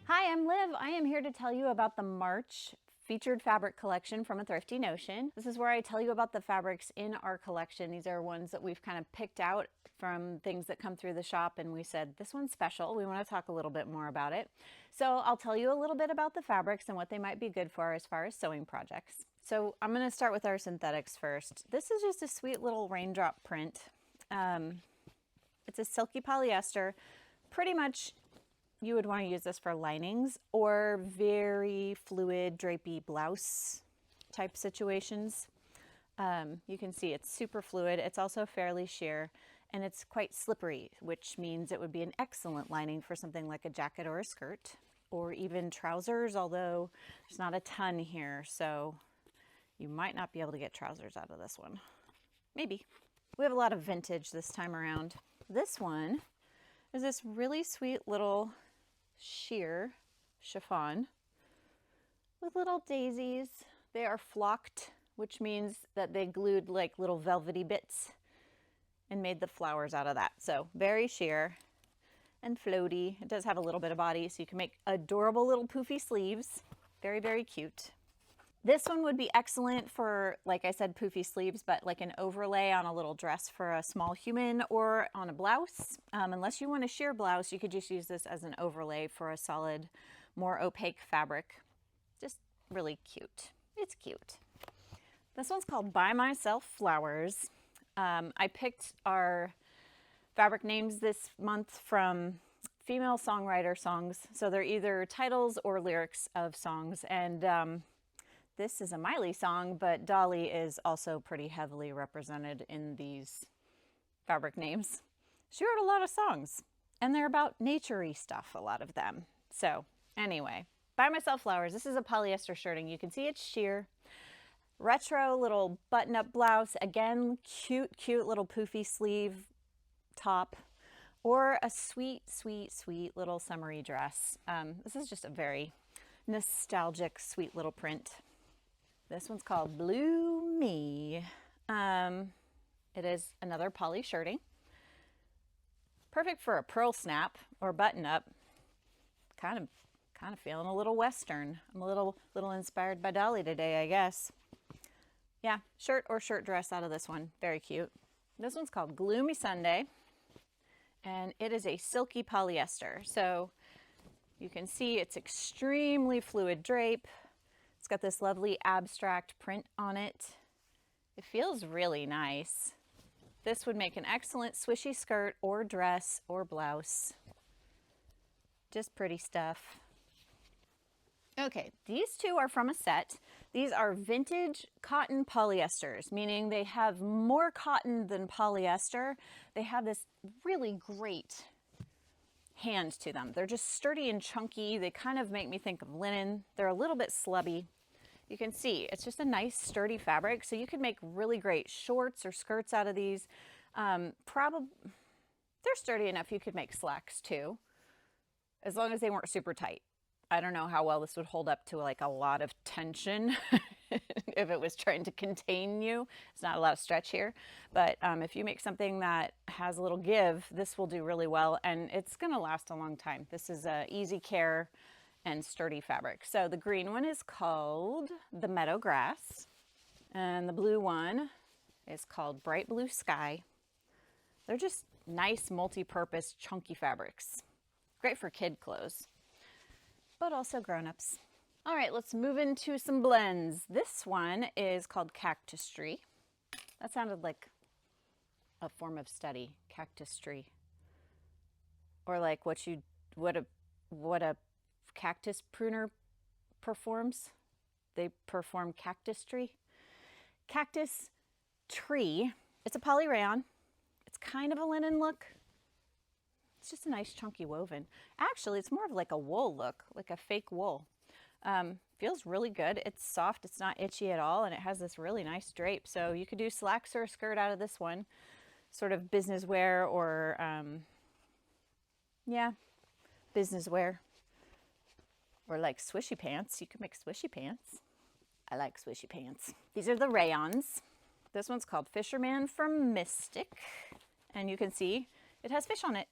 Hi, I'm Liv. I am here to tell you about the March featured fabric collection from a Thrifty Notion. This is where I tell you about the fabrics in our collection. These are ones that we've kind of picked out from things that come through the shop, and we said, this one's special. We want to talk a little bit more about it. So I'll tell you a little bit about the fabrics and what they might be good for as far as sewing projects. So I'm going to start with our synthetics first. This is just a sweet little raindrop print. It's a silky polyester. Pretty much you would want to use this for linings or very fluid drapey blouse type situations. You can see it's super fluid. It's also fairly sheer and it's quite slippery, which means it would be an excellent lining for something like a jacket or a skirt or even trousers, although there's not a ton here, so you might not be able to get trousers out of this one. Maybe. We have a lot of vintage this time around. This one is this really sweet little sheer chiffon with little daisies. They are flocked, which means that they glued like little velvety bits and made the flowers out of that. So very sheer and floaty. It does have a little bit of body, so you can make adorable little poofy sleeves. Very, very cute. This one would be excellent for, like I said, poofy sleeves, but like an overlay on a little dress for a small human or on a blouse. Unless you want a sheer blouse, you could just use this as an overlay for a solid, more opaque fabric. Just really cute. It's cute. This one's called By Myself Flowers. I picked our fabric names this month from female songwriter songs. So they're either titles or lyrics of songs. And this is a Miley song, but Dolly is also pretty heavily represented in these fabric names. She wrote a lot of songs, and they're about nature-y stuff, a lot of them. So anyway, By Myself Flowers. This is a polyester shirting. You can see it's sheer. Retro little button-up blouse. Again, cute, cute little poofy sleeve top. Or a sweet, sweet, sweet little summery dress. This is just a very nostalgic, sweet little print. This one's called Blue Me. It is another poly shirting. Perfect for a pearl snap or button up. Kind of feeling a little Western. I'm a little inspired by Dolly today, I guess. Yeah, shirt or shirt dress out of this one. Very cute. This one's called Gloomy Sunday. And it is a silky polyester. So you can see it's extremely fluid drape. It's got this lovely abstract print on it. It feels really nice. This would make an excellent swishy skirt or dress or blouse. Just pretty stuff. Okay, these two are from a set. These are vintage cotton polyesters, meaning they have more cotton than polyester. They have this really great hand to them. They're just sturdy and chunky. They kind of make me think of linen. They're a little bit slubby. You can see it's just a nice sturdy fabric, so you could make really great shorts or skirts out of these. Probably they're sturdy enough you could make slacks too, as long as they weren't super tight. I don't know how well this would hold up to like a lot of tension if it was trying to contain you. It's not a lot of stretch here, but if you make something that has a little give, this will do really well, and it's going to last a long time. This is a easy care and sturdy fabric. So the green one is called the Meadow Grass, and the blue one is called Bright Blue Sky. They're just nice multi-purpose chunky fabrics. Great for kid clothes, but also grown-ups. All right, let's move into some blends. This one is called Cactus Tree. That sounded like a form of study, cactus tree. Or like what a cactus pruner performs. They perform cactus tree. Cactus Tree. It's a poly rayon. It's kind of a linen look. It's just a nice chunky woven. Actually, it's more of like a wool look, like a fake wool. Feels really good. It's soft, it's not itchy at all, and it has this really nice drape. So you could do slacks or a skirt out of this one, sort of business wear or, yeah, business wear. Or like swishy pants. You could make swishy pants. I like swishy pants. These are the rayons. This one's called Fisherman from Mystic, and you can see it has fish on it.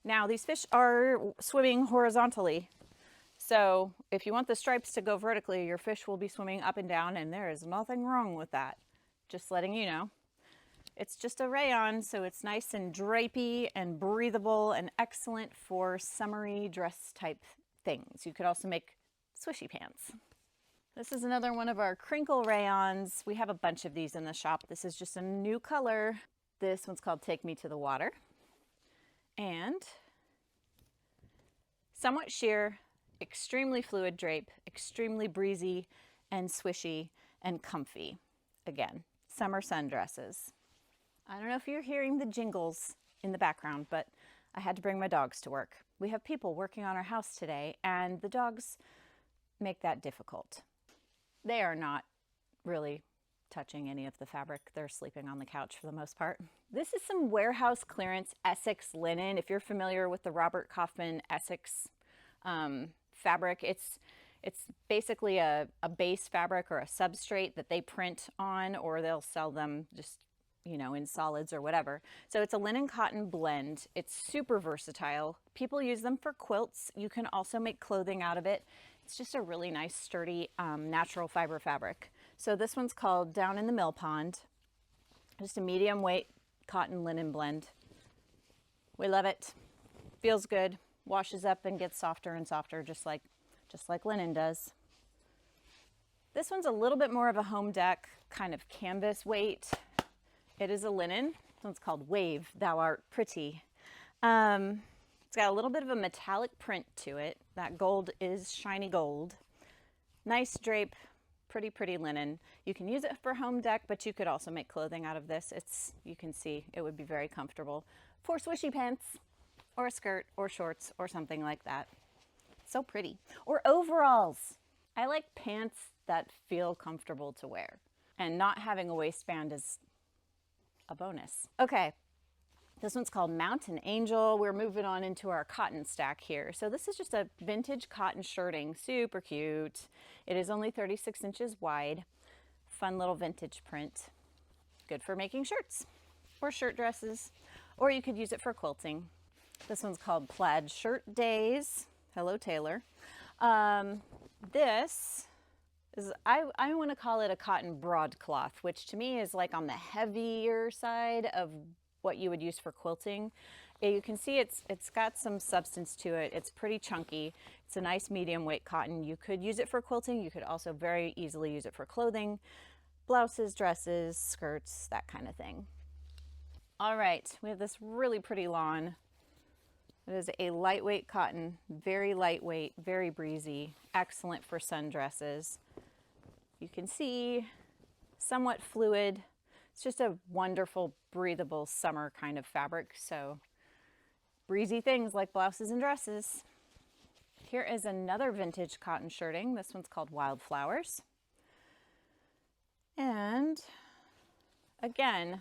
Now these fish are swimming horizontally, so if you want the stripes to go vertically, your fish will be swimming up and down, and there is nothing wrong with that. Just letting you know. It's just a rayon, so it's nice and drapey and breathable and excellent for summery dress type things. You could also make swishy pants. This is another one of our crinkle rayons. We have a bunch of these in the shop. This is just a new color. This one's called Take Me to the Water. And somewhat sheer, extremely fluid drape, extremely breezy and swishy and comfy. Again, summer sundresses. I don't know if you're hearing the jingles in the background, but I had to bring my dogs to work. We have people working on our house today, and the dogs make that difficult. They are not really touching any of the fabric. They're sleeping on the couch for the most part. This is some warehouse clearance Essex linen. If you're familiar with the Robert Kaufman Essex fabric, it's basically a base fabric or a substrate that they print on, or they'll sell them just, you know, in solids or whatever. So it's a linen cotton blend. It's super versatile. People use them for quilts. You can also make clothing out of it. It's just a really nice, sturdy, natural fiber fabric. So this one's called Down in the Mill Pond. Just a medium weight cotton linen blend. We love it. Feels good. Washes up and gets softer and softer, just like linen does. This one's a little bit more of a home deck kind of canvas weight. It is a linen. This one's called Wave, Thou Art Pretty. It's got a little bit of a metallic print to it. That gold is shiny gold. Nice drape, pretty linen. You can use it for home deck, but you could also make clothing out of this. You can see it would be very comfortable for swishy pants or a skirt or shorts or something like that. So pretty. Or overalls. I like pants that feel comfortable to wear, and not having a waistband is a bonus. Okay, this one's called Mountain Angel. We're moving on into our cotton stack here. So this is just a vintage cotton shirting, super cute. It is only 36 inches wide. Fun little vintage print. Good for making shirts or shirt dresses, or you could use it for quilting. This one's called Plaid Shirt Days. Hello, Taylor. This is, I want to call it a cotton broadcloth, which to me is like on the heavier side of what you would use for quilting. You can see it's got some substance to it. It's pretty chunky. It's a nice medium weight cotton. You could use it for quilting. You could also very easily use it for clothing, blouses, dresses, skirts, that kind of thing. All right, we have this really pretty lawn. It is a lightweight cotton, very lightweight, very breezy, excellent for sundresses. You can see somewhat fluid. It's just a wonderful, breathable summer kind of fabric. So breezy things like blouses and dresses. Here is another vintage cotton shirting. This one's called Wildflowers. And again,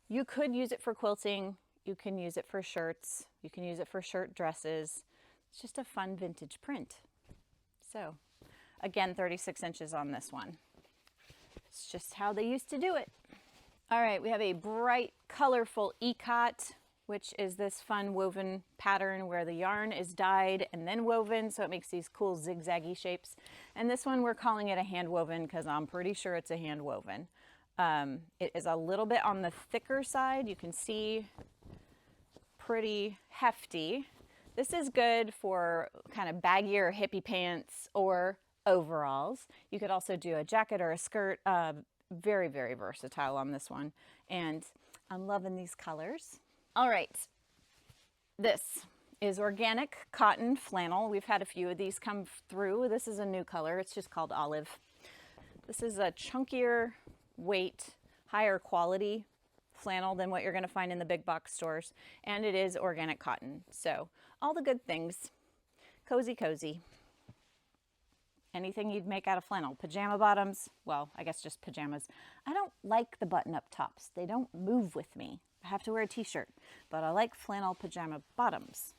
you could use it for quilting. You can use it for shirts. You can use it for shirt dresses. It's just a fun vintage print. So again, 36 inches on this one. It's just how they used to do it. All right, we have a bright, colorful ikat, which is this fun woven pattern where the yarn is dyed and then woven, so it makes these cool zigzaggy shapes. And this one, we're calling it a hand woven because I'm pretty sure it's a hand woven. It is a little bit on the thicker side. You can see pretty hefty. This is good for kind of baggier hippie pants or overalls. You could also do a jacket or a skirt. Very, very versatile on this one. And I'm loving these colors. All right, this is organic cotton flannel. We've had a few of these come through. This is a new color. It's just called olive. This is a chunkier weight, higher quality flannel than what you're going to find in the big box stores. And it is organic cotton. So all the good things. Cozy, cozy. Anything you'd make out of flannel. Pajama bottoms, well, I guess just pajamas. I don't like the button-up tops. They don't move with me. I have to wear a t-shirt, but I like flannel pajama bottoms.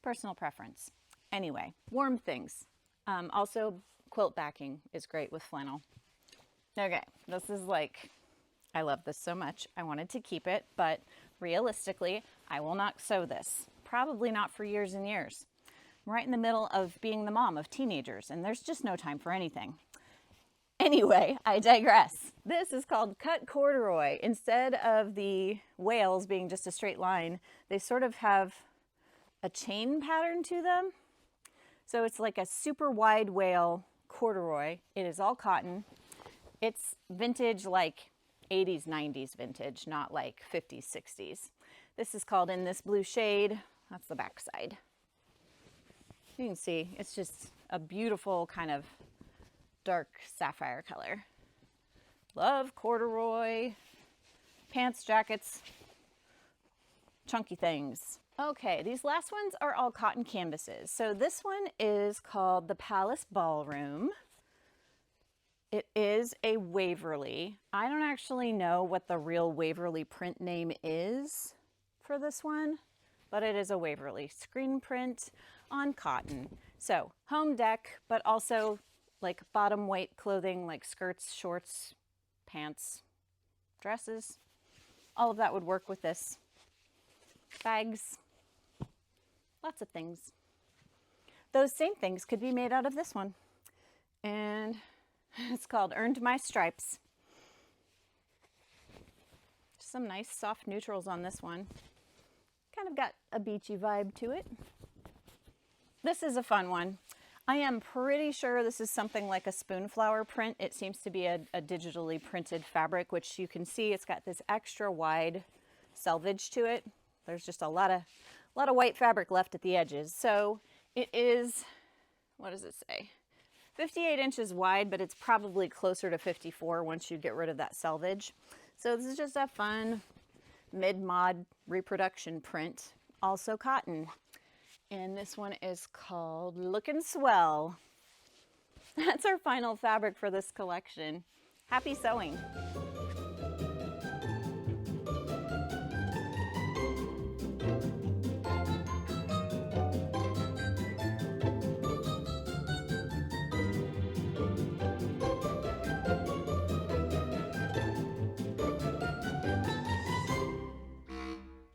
Personal preference. Anyway, warm things. Also, quilt backing is great with flannel. Okay, this is like, I love this so much. I wanted to keep it, but realistically, I will not sew this. Probably not for years and years. I'm right in the middle of being the mom of teenagers, and there's just no time for anything. Anyway, I digress. This is called cut corduroy. Instead of the wales being just a straight line, they sort of have a chain pattern to them. So it's like a super wide wale corduroy. It is all cotton. It's vintage, like 80s, 90s vintage, not like 50s, 60s. This is called In This Blue Shade. That's the back side. You can see it's just a beautiful kind of dark sapphire color. Love corduroy, pants, jackets, chunky things. Okay, these last ones are all cotton canvases. So this one is called the Palace Ballroom. It is a Waverly. I don't actually know what the real Waverly print name is for this one, but it is a Waverly screen print on cotton. So home deck, but also like bottom weight clothing, like skirts, shorts, pants, dresses. All of that would work with this. Bags, lots of things. Those same things could be made out of this one. And it's called Earned My Stripes. Some nice soft neutrals on this one. Kind of got a beachy vibe to it. This is a fun one. I am pretty sure this is something like a spoonflower print. It seems to be a digitally printed fabric, which you can see it's got this extra wide selvage to it. There's just a lot of white fabric left at the edges. So it is, what does it say? 58 inches wide, but it's probably closer to 54 once you get rid of that selvage. So this is just a fun mid-mod reproduction print, also cotton. And this one is called Lookin' Swell. That's our final fabric for this collection. Happy sewing.